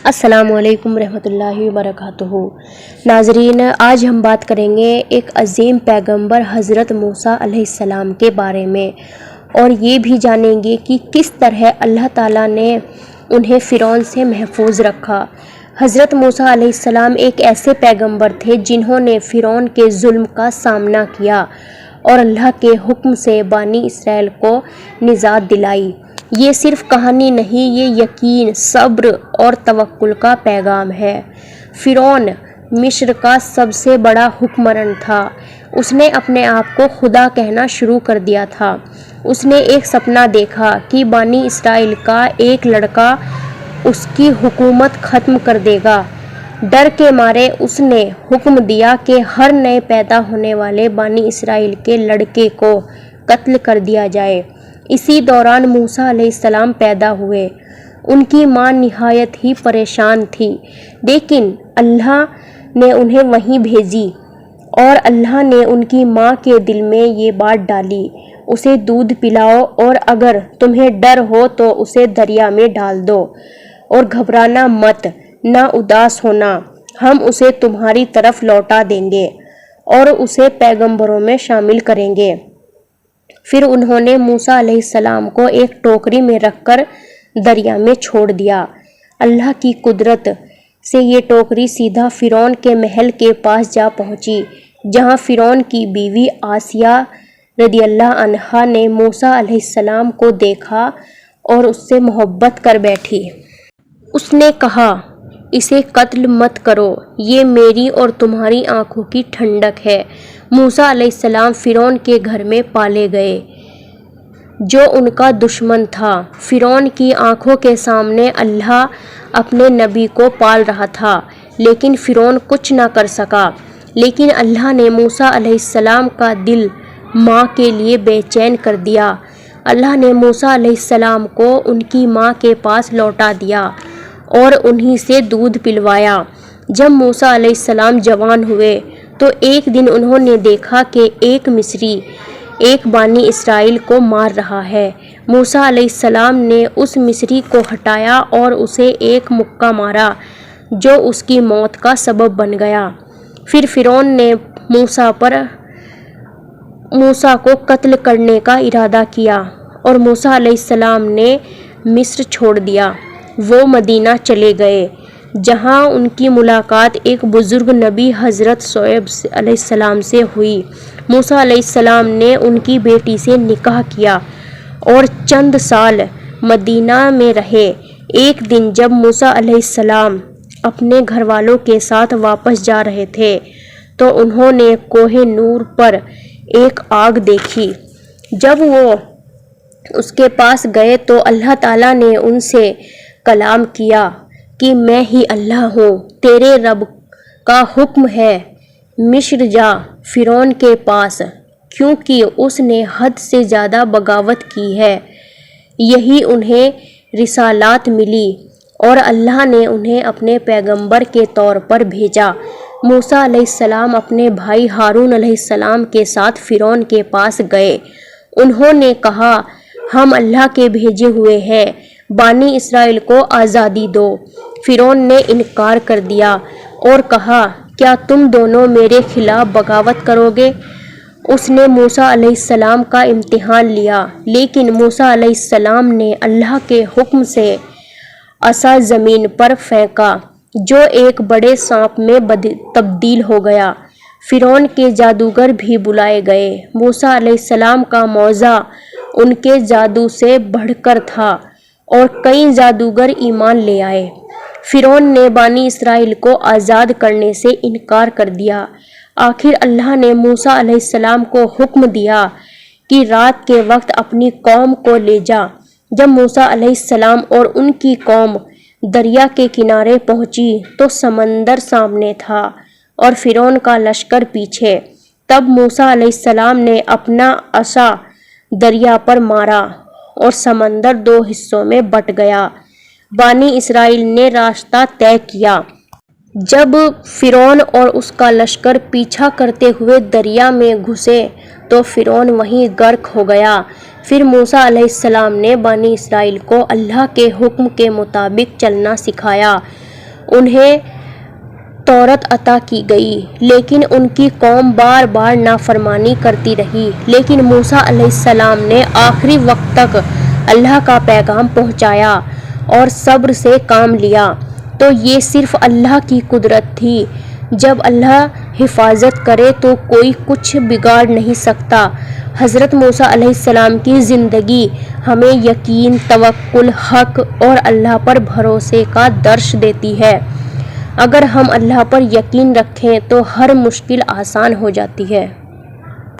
السلام علیکم ورحمۃ اللہ وبرکاتہ۔ ناظرین، آج ہم بات کریں گے ایک عظیم پیغمبر حضرت موسیٰ علیہ السلام کے بارے میں، اور یہ بھی جانیں گے کہ کس طرح اللہ تعالیٰ نے انہیں فرعون سے محفوظ رکھا۔ حضرت موسیٰ علیہ السلام ایک ایسے پیغمبر تھے جنہوں نے فرعون کے ظلم کا سامنا کیا اور اللہ کے حکم سے بانی اسرائیل کو نجات دلائی۔ یہ صرف کہانی نہیں، یہ یقین، صبر اور توکل کا پیغام ہے۔ فرعون مصر کا سب سے بڑا حکمران تھا۔ اس نے اپنے آپ کو خدا کہنا شروع کر دیا تھا۔ اس نے ایک سپنا دیکھا کہ بانی اسرائیل کا ایک لڑکا اس کی حکومت ختم کر دے گا۔ ڈر کے مارے اس نے حکم دیا کہ ہر نئے پیدا ہونے والے بانی اسرائیل کے لڑکے کو قتل کر دیا جائے۔ اسی دوران موسیٰ علیہ السلام پیدا ہوئے۔ ان کی ماں نہایت ہی پریشان تھی، لیکن اللہ نے انہیں وہیں بھیجی، اور اللہ نے ان کی ماں کے دل میں یہ بات ڈالی، اسے دودھ پلاؤ، اور اگر تمہیں ڈر ہو تو اسے دریا میں ڈال دو، اور گھبرانا مت، نہ اداس ہونا، ہم اسے تمہاری طرف لوٹا دیں گے اور اسے پیغمبروں میں شامل کریں گے۔ پھر انہوں نے موسیٰ علیہ السلام کو ایک ٹوکری میں رکھ کر دریا میں چھوڑ دیا۔ اللہ کی قدرت سے یہ ٹوکری سیدھا فرعون کے محل کے پاس جا پہنچی، جہاں فرعون کی بیوی آسیہ رضی اللہ عنہا نے موسیٰ علیہ السلام کو دیکھا اور اس سے محبت کر بیٹھی۔ اس نے کہا، اسے قتل مت کرو، یہ میری اور تمہاری آنکھوں کی ٹھنڈک ہے۔ موسیٰ علیہ السلام فرعون کے گھر میں پالے گئے، جو ان کا دشمن تھا۔ فرعون کی آنکھوں کے سامنے اللہ اپنے نبی کو پال رہا تھا، لیکن فرعون کچھ نہ کر سکا۔ لیکن اللہ نے موسیٰ علیہ السلام کا دل ماں کے لیے بے چین کر دیا۔ اللہ نے موسیٰ علیہ السلام کو ان کی ماں کے پاس لوٹا دیا اور انہی سے دودھ پلوایا۔ جب موسیٰ علیہ السلام جوان ہوئے تو ایک دن انہوں نے دیکھا کہ ایک مصری ایک بانی اسرائیل کو مار رہا ہے۔ موسیٰ علیہ السلام نے اس مصری کو ہٹایا اور اسے ایک مکہ مارا، جو اس کی موت کا سبب بن گیا۔ پھر فرعون نے موسیٰ کو قتل کرنے کا ارادہ کیا، اور موسیٰ علیہ السلام نے مصر چھوڑ دیا۔ وہ مدینہ چلے گئے، جہاں ان کی ملاقات ایک بزرگ نبی حضرت شعیب علیہ السلام سے ہوئی۔ موسیٰ علیہ السلام نے ان کی بیٹی سے نکاح کیا اور چند سال مدینہ میں رہے۔ ایک دن جب موسیٰ علیہ السلام اپنے گھر والوں کے ساتھ واپس جا رہے تھے تو انہوں نے کوہ نور پر ایک آگ دیکھی۔ جب وہ اس کے پاس گئے تو اللہ تعالیٰ نے ان سے کلام کیا کہ میں ہی اللہ ہوں، تیرے رب کا حکم ہے، مصر جا، فرعون کے پاس، کیونکہ اس نے حد سے زیادہ بغاوت کی ہے۔ یہی انہیں رسالات ملی اور اللہ نے انہیں اپنے پیغمبر کے طور پر بھیجا۔ موسیٰ علیہ السلام اپنے بھائی ہارون علیہ السلام کے ساتھ فرعون کے پاس گئے۔ انہوں نے کہا، ہم اللہ کے بھیجے ہوئے ہیں، بانی اسرائیل کو آزادی دو۔ فرعون نے انکار کر دیا اور کہا، کیا تم دونوں میرے خلاف بغاوت کرو گے؟ اس نے موسیٰ علیہ السلام کا امتحان لیا، لیکن موسیٰ علیہ السلام نے اللہ کے حکم سے عصا زمین پر پھینکا، جو ایک بڑے سانپ میں تبدیل ہو گیا۔ فرعون کے جادوگر بھی بلائے گئے۔ موسیٰ علیہ السلام کا معجزہ ان کے جادو سے بڑھ کر تھا، اور کئی جادوگر ایمان لے آئے۔ فرعون نے بانی اسرائیل کو آزاد کرنے سے انکار کر دیا۔ آخر اللہ نے موسیٰ علیہ السلام کو حکم دیا کہ رات کے وقت اپنی قوم کو لے جا۔ جب موسیٰ علیہ السلام اور ان کی قوم دریا کے کنارے پہنچی تو سمندر سامنے تھا اور فرعون کا لشکر پیچھے۔ تب موسیٰ علیہ السلام نے اپنا عصا دریا پر مارا اور سمندر دو حصوں میں بٹ گیا۔ بانی اسرائیل نے راستہ طے کیا۔ جب فرعون اور اس کا لشکر پیچھا کرتے ہوئے دریا میں گھسے تو فرعون وہیں غرق ہو گیا۔ پھر موسیٰ علیہ السلام نے بانی اسرائیل کو اللہ کے حکم کے مطابق چلنا سکھایا۔ انہیں تورات عطا کی گئی، لیکن ان کی قوم بار بار نافرمانی کرتی رہی۔ لیکن موسیٰ علیہ السلام نے آخری وقت تک اللہ کا پیغام پہنچایا اور صبر سے کام لیا۔ تو یہ صرف اللہ کی قدرت تھی۔ جب اللہ حفاظت کرے تو کوئی کچھ بگاڑ نہیں سکتا۔ حضرت موسیٰ علیہ السلام کی زندگی ہمیں یقین، توکل، حق اور اللہ پر بھروسے کا درس دیتی ہے۔ اگر ہم اللہ پر یقین رکھیں تو ہر مشکل آسان ہو جاتی ہے۔